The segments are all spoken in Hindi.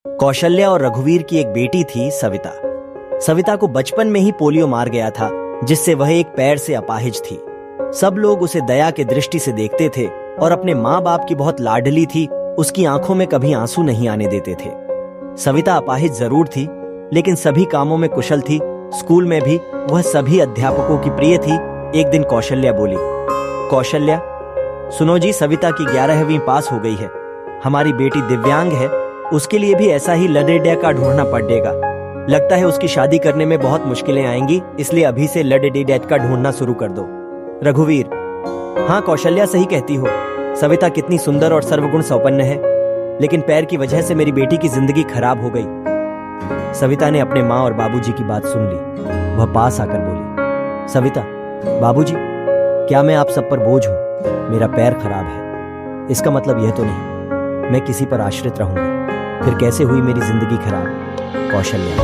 कौशल्या और रघुवीर की एक बेटी थी सविता। सविता को बचपन में ही पोलियो मार गया था, जिससे वह एक पैर से अपाहिज थी। सब लोग उसे दया के दृष्टि से देखते थे और अपने माँ बाप की बहुत लाडली थी, उसकी आंखों में कभी आंसू नहीं आने देते थे। सविता अपाहिज जरूर थी, लेकिन सभी कामों में कुशल थी। स्कूल में भी वह सभी अध्यापकों की प्रिय थी। एक दिन कौशल्या बोली, कौशल्या, सुनो जी, सविता की 11वीं पास हो गई है। हमारी बेटी दिव्यांग है, उसके लिए भी ऐसा ही लडेडिया का ढूंढना पड़ेगा। लगता है उसकी शादी करने में बहुत मुश्किलें आएंगी, इसलिए अभी से लडेडिया का ढूंढना शुरू कर दो। रघुवीर, हाँ कौशल्या सही कहती हो, सविता कितनी सुंदर और सर्वगुण संपन्न है, लेकिन पैर की वजह से मेरी बेटी की जिंदगी खराब हो गई। सविता ने अपने माँ और बाबूजी की बात सुन ली। वह पास आकर बोली, सविता, बाबूजी, क्या मैं आप सब पर बोझ हूं? मेरा पैर खराब है, इसका मतलब यह तो नहीं मैं किसी पर आश्रित रहूंगी। फिर कैसे हुई मेरी जिंदगी खराब? कौशल्या,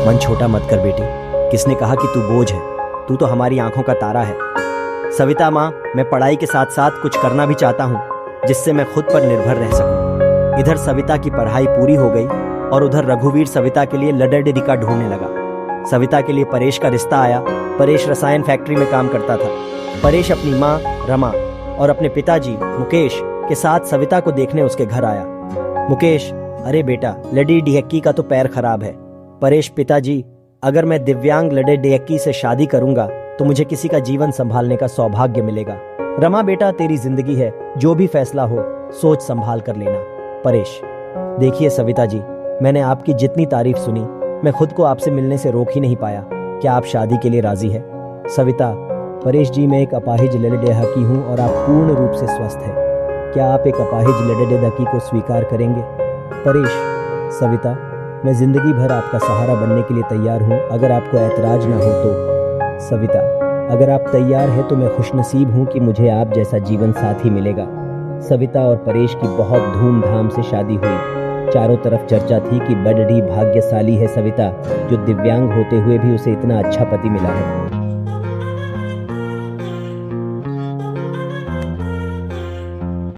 मन छोटा मत कर बेटी, किसने कहा कि तू बोझ है? तू तो हमारी आंखों का तारा है। सविता माँ, मैं पढ़ाई के साथ साथ कुछ करना भी चाहता हूँ, जिससे मैं खुद पर निर्भर रह सकूं। इधर सविता की पढ़ाई पूरी हो गई और उधर रघुवीर सविता के लिए लडेडिका ढूंढने लगा। सविता के लिए परेश का रिश्ता आया। परेश रसायन फैक्ट्री में काम करता था। परेश अपनी माँ रमा और अपने पिताजी मुकेश के साथ सविता को देखने उसके घर आया। मुकेश, अरे बेटा, लडी डिहक्की का तो पैर खराब है। परेश, पिताजी, अगर मैं दिव्यांग लडे डिहक्की से शादी करूंगा तो मुझे किसी का जीवन संभालने का सौभाग्य मिलेगा। रमा बेटा, तेरी जिंदगी है, जो भी फैसला हो सोच संभाल कर लेना। परेश, देखिए सविता जी, मैंने आपकी जितनी तारीफ सुनी, मैं खुद को आपसे मिलने से रोक ही नहीं पाया। क्या आप शादी के लिए राजी है? सविता, परेश जी, मैं एक अपाहिज लडेडिहकी हूँ और आप पूर्ण रूप से स्वस्थ हैं। क्या आप एक अपाहिज लडेडिहकी को स्वीकार करेंगे? परेश, सविता, मैं जिंदगी भर आपका सहारा बनने के लिए तैयार हूँ, अगर आपको ऐतराज ना हो तो। सविता, अगर आप तैयार हैं तो मैं खुशनसीब हूँ कि मुझे आप जैसा जीवन साथी मिलेगा। सविता और परेश की बहुत धूमधाम से शादी हुई। चारों तरफ चर्चा थी कि बड़ी भाग्यशाली है सविता, जो दिव्यांग होते हुए भी उसे इतना अच्छा पति मिला है।